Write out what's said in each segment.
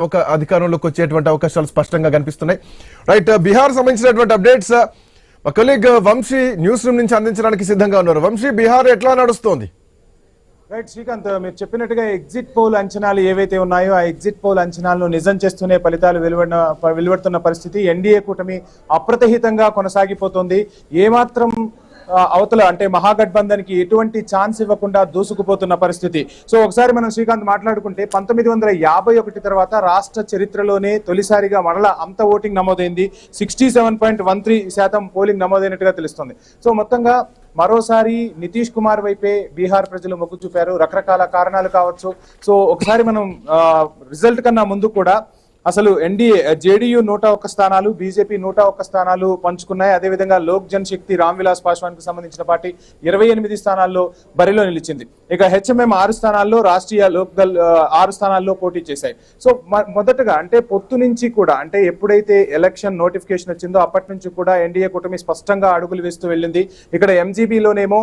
ఒక అధికారంలోకి వచ్చేటువంటి అవకాశాలు స్పష్టంగా కనిపిస్తున్నాయి. రైట్, బీహార్ సంబంధించినటువంటి అప్డేట్స్ మా కొలీగ్ వంశీ న్యూస్ రూమ్ నుంచి అందించడానికి సిద్ధంగా ఉన్నారు. వంశీ, బీహార్ ఎట్లా నడుస్తోంది? రైట్ శ్రీకాంత్, మీరు చెప్పినట్టుగా ఎగ్జిట్ పోల్ అంచనాలు ఏవైతే ఉన్నాయో ఆ ఎగ్జిట్ పోల్ అంచనాలను నిజం చేస్తూనే ఫలితాలు వెలువడుతున్న పరిస్థితి. ఎన్డీఏ కూటమి అప్రతిహితంగా కొనసాగిపోతుంది. ఏమాత్రం అవతల అంటే మహాగఠబంధన్ కి ఎటువంటి ఛాన్స్ ఇవ్వకుండా దూసుకుపోతున్న పరిస్థితి. సో ఒకసారి మనం శ్రీకాంత్ మాట్లాడుకుంటే 1951 తర్వాత రాష్ట్ర చరిత్రలోనే తొలిసారిగా మరలా అంత ఓటింగ్ నమోదైంది. 67.13% పోలింగ్ నమోదైనట్టుగా తెలుస్తుంది. సో మొత్తంగా మరోసారి నితీష్ కుమార్ వైపే బీహార్ ప్రజలు మొగ్గు చూపారు. రకరకాల కారణాలు కావచ్చు. సో ఒకసారి మనం రిజల్ట్ కన్నా ముందు కూడా అసలు ఎన్డీఏ జేడీయూ 101 స్థానాలు, బీజేపీ 101 స్థానాలు పంచుకున్నాయి. అదేవిధంగా లోక్ జన్ శక్తి రామ్ విలాస్ పాస్వాన్ కు సంబంధించిన పార్టీ 28 స్థానాల్లో బరిలో నిలిచింది. ఇక హెచ్ఎంఎం 6 స్థానాల్లో, రాష్ట్రీయ లోక్ దల్ 6 స్థానాల్లో పోటీ చేశాయి. సో మొదటగా అంటే పొత్తు నుంచి కూడా అంటే ఎప్పుడైతే ఎలక్షన్ నోటిఫికేషన్ వచ్చిందో అప్పటి నుంచి కూడా ఎన్డీఏ కూటమి స్పష్టంగా అడుగులు వేస్తూ వెళ్ళింది. ఇక్కడ ఎంజీబీలోనేమో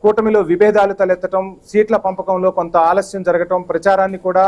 కూటమిలో విభేదాలు తలెత్తడం, సీట్ల పంపకంలో కొంత ఆలస్యం జరగటం, ప్రచారాన్ని కూడా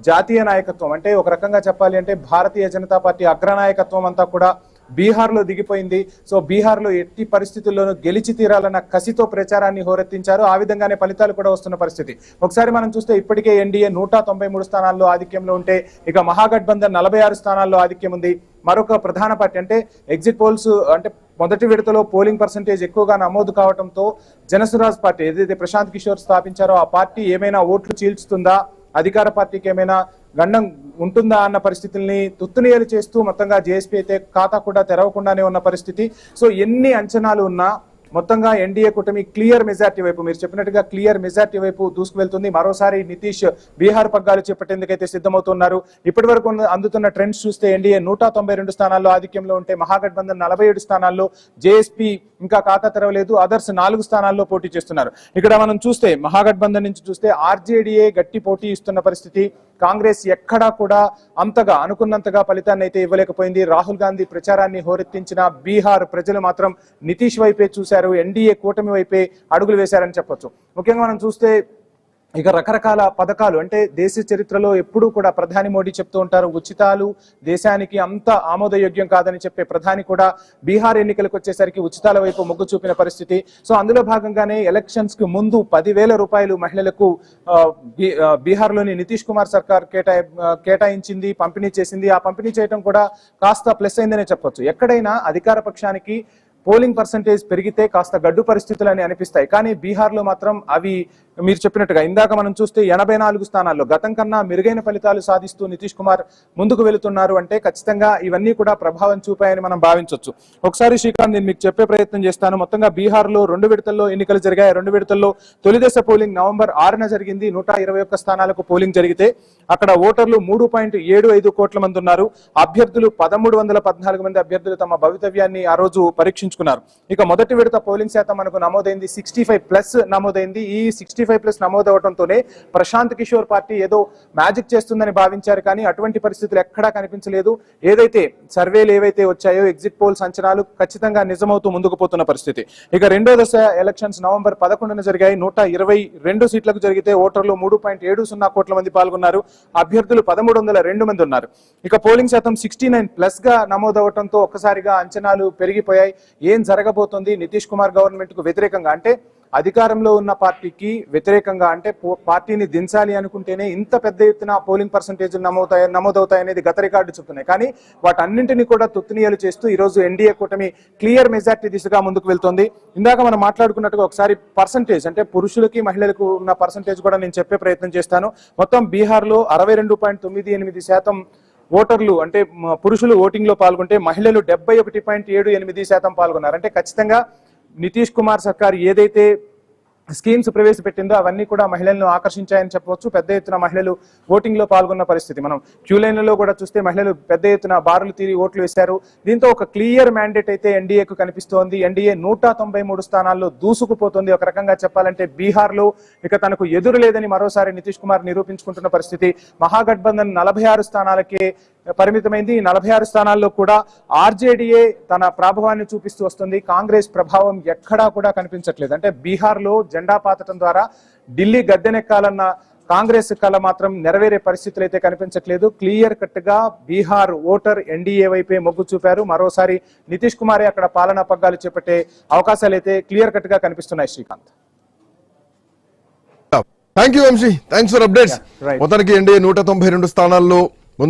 జాతీయ నాయకత్వం అంటే ఒక రకంగా చెప్పాలి అంటే భారతీయ జనతా పార్టీ అగ్రనాయకత్వం అంతా కూడా బీహార్లో దిగిపోయింది. సో బీహార్లో ఎట్టి పరిస్థితుల్లోనూ గెలిచి తీరాలన్న కసితో ప్రచారాన్ని హోరెత్తించారు. ఆ విధంగానే ఫలితాలు కూడా వస్తున్న పరిస్థితి. ఒకసారి మనం చూస్తే ఇప్పటికే ఎన్డీఏ 193 స్థానాల్లో ఆధిక్యంలో ఉంటే ఇక మహాగఠబంధన్ 46 స్థానాల్లో ఆధిక్యం ఉంది. మరొక ప్రధాన పార్టీ అంటే ఎగ్జిట్ పోల్స్ అంటే మొదటి విడతలో పోలింగ్ పర్సంటేజ్ ఎక్కువగా నమోదు కావడంతో జనసురాజ్ పార్టీ ఏదైతే ప్రశాంత్ కిషోర్ స్థాపించారో ఆ పార్టీ ఏమైనా ఓట్లు చీల్చుతుందా, అధికార పార్టీకి ఏమైనా గండం ఉంటుందా అన్న పరిస్థితుల్ని తుత్తునియలు చేస్తూ మొత్తంగా జేఎస్పీ అయితే ఖాతా కూడా తెరవకుండానే ఉన్న పరిస్థితి. సో ఎన్ని అంచనాలు ఉన్నా మొత్తంగా ఎన్డీఏ కూటమి క్లియర్ మెజార్టీ వైపు, మీరు చెప్పినట్టుగా క్లియర్ మెజార్టీ వైపు దూసుకువెళ్తుంది. మరోసారి నితీష్ బీహార్ పగ్గాలు చేపట్టేందుకైతే సిద్ధమవుతున్నారు. ఇప్పటి వరకు అందుతున్న ట్రెండ్స్ చూస్తే ఎన్డీఏ 192 స్థానాల్లో ఆధిక్యంలో ఉంటే మహాగఠబంధన్ 47 స్థానాల్లో, జేఎస్పీ ఇంకా ఖాతా తెరవలేదు, అదర్స్ 4 స్థానాల్లో పోటీ చేస్తున్నారు. ఇక్కడ మనం చూస్తే మహాగఠబంధన్ నుంచి చూస్తే ఆర్జేడీఏ గట్టి పోటీ ఇస్తున్న పరిస్థితి. కాంగ్రెస్ ఎక్కడా కూడా అంతగా అనుకున్నంతగా ఫలితాన్ని అయితే ఇవ్వలేకపోయింది. రాహుల్ గాంధీ ప్రచారాన్ని హోరెత్తించిన బీహార్ ప్రజలు మాత్రం నితీష్ వైపే చూశారు, ఎన్డీఏ కూటమి వైపే అడుగులు వేశారని చెప్పొచ్చు. ముఖ్యంగా మనం చూస్తే ఇక రకరకాల పథకాలు అంటే దేశ చరిత్రలో ఎప్పుడూ కూడా ప్రధాని మోడీ చెప్తూ ఉంటారు, ఉచితాలు దేశానికి అంత ఆమోదయోగ్యం కాదని చెప్పే ప్రధాని కూడా బీహార్ ఎన్నికలకు వచ్చేసరికి ఉచితాల వైపు మొగ్గు చూపిన పరిస్థితి. సో అందులో భాగంగానే ఎలక్షన్స్ కి ముందు 10,000 రూపాయలు మహిళలకు బీహార్లోని నితీష్ కుమార్ సర్కార్ కేటాయించింది, పంపిణీ చేసింది. ఆ పంపిణీ చేయడం కూడా కాస్త ప్లస్ అయిందనే చెప్పొచ్చు. ఎక్కడైనా అధికార పక్షానికి పోలింగ్ పర్సంటేజ్ పెరిగితే కాస్త గడ్డు పరిస్థితులు అని అనిపిస్తాయి. కానీ బీహార్లో మాత్రం అవి మీరు చెప్పినట్టుగా ఇందాక మనం చూస్తే 84 స్థానాల్లో గతం కన్నా మెరుగైన ఫలితాలు సాధిస్తూ నితీష్ కుమార్ ముందుకు వెళుతున్నారు అంటే ఖచ్చితంగా ఇవన్నీ కూడా ప్రభావం చూపాయని మనం భావించవచ్చు. ఒకసారి శ్రీకాంత్, నేను మీకు చెప్పే ప్రయత్నం చేస్తాను. మొత్తంగా బీహార్లో 2 విడతల్లో ఎన్నికలు జరిగాయి. 2 విడతల్లో తొలిదశ పోలింగ్ నవంబర్ 6న జరిగింది. 121 స్థానాలకు పోలింగ్ జరిగితే అక్కడ ఓటర్లు 3.75 కోట్ల మంది ఉన్నారు. అభ్యర్థులు 1314 మంది అభ్యర్థులు తమ భవితవ్యాన్ని ఆ రోజు పరీక్షించుకున్నారు. ఇక మొదటి విడత పోలింగ్ శాతం మనకు నమోదైంది 65+ నమోదైంది. ఈ 65+ నమోదవడంతోనే ప్రశాంత్ కిషోర్ పార్టీ ఏదో మ్యాజిక్ చేస్తుందని భావించారు. కానీ అటువంటి పరిస్థితులు ఎక్కడా కనిపించలేదు. ఏదైతే సర్వేలు ఏవైతే వచ్చాయో ఎగ్జిట్ పోల్స్ అంచనాలు ఖచ్చితంగా నిజమవుతూ ముందుకు పోతున్న పరిస్థితి. ఇక రెండో దశ ఎలక్షన్స్ నవంబర్ 11న జరిగాయి. 122 సీట్లకు జరిగితే ఓటర్లు 3.70 కోట్ల మంది పాల్గొన్నారు. అభ్యర్థులు 1302 మంది ఉన్నారు. ఇక పోలింగ్ శాతం 69+ గా నమోదవడంతో ఒక్కసారిగా అంచనాలు పెరిగిపోయాయి. ఏం జరగబోతోంది నితీష్ కుమార్ గవర్నమెంట్ కు వ్యతిరేకంగా అంటే అధికారంలో ఉన్న పార్టీకి వ్యతిరేకంగా అంటే పార్టీని దించాలి అనుకుంటేనే ఇంత పెద్ద ఎత్తున పోలింగ్ పర్సంటేజ్ నమోదవుతాయి అనేది గత రికార్డు చెప్తున్నాయి. కానీ వాటన్నింటినీ కూడా తుత్తునియలు చేస్తూ ఈ రోజు ఎన్డీఏ కూటమి క్లియర్ మెజార్టీ దిశగా ముందుకు వెళ్తోంది. ఇందాక మనం మాట్లాడుకున్నట్టుగా ఒకసారి పర్సంటేజ్ అంటే పురుషులకి మహిళలకు ఉన్న పర్సంటేజ్ కూడా నేను చెప్పే ప్రయత్నం చేస్తాను. మొత్తం బీహార్లో 62.98% ఓటర్లు అంటే పురుషులు ఓటింగ్ లో పాల్గొంటే మహిళలు 71.78% పాల్గొన్నారు. అంటే ఖచ్చితంగా నితీష్ కుమార్ సర్కార్ ఏదైతే స్కీమ్స్ ప్రవేశపెట్టిందో అవన్నీ కూడా మహిళలను ఆకర్షించాయని చెప్పవచ్చు. పెద్ద ఎత్తున మహిళలు ఓటింగ్ లో పాల్గొన్న పరిస్థితి. మనం క్యూ లైన్లలో కూడా చూస్తే మహిళలు పెద్ద ఎత్తున బారులు తీరి ఓట్లు వేశారు. దీంతో ఒక క్లియర్ మ్యాండేట్ అయితే ఎన్డీఏకు కనిపిస్తోంది. ఎన్డీఏ 193 స్థానాల్లో దూసుకుపోతుంది. ఒక రకంగా చెప్పాలంటే బీహార్లో ఇక తనకు ఎదురు లేదని మరోసారి నితీష్ కుమార్ నిరూపించుకుంటున్న పరిస్థితి. మహాగఠబంధన్ 46 స్థానాలకే పరిమితమైంది. 46 స్థానాల్లో కూడా ఆర్జేడీఏ తన ప్రభావాన్ని చూపిస్తూ వస్తుంది. కాంగ్రెస్ ప్రభావం ఎక్కడా కూడా కనిపించట్లేదు. అంటే బీహార్లో జెండా పాతటం ద్వారా ఢిల్లీ గద్దెనెక్కాలన్న కాంగ్రెస్ కళ మాత్రం నెరవేరే పరిస్థితులు అయితే కనిపించట్లేదు. క్లియర్ కట్ గా బీహార్ ఓటర్ ఎన్డీఏ వైపే మొగ్గు చూపారు. మరోసారి నితీష్ కుమారే అక్కడ పాలనా పగ్గాలు చేపట్టే అవకాశాలు అయితే క్లియర్ కట్ గా కనిపిస్తున్నాయి. Srikanth, thank you Vamsi, thanks for updates. Yeah, right. మొత్తానికి ఎన్డీఏ 192 స్థానాల్లో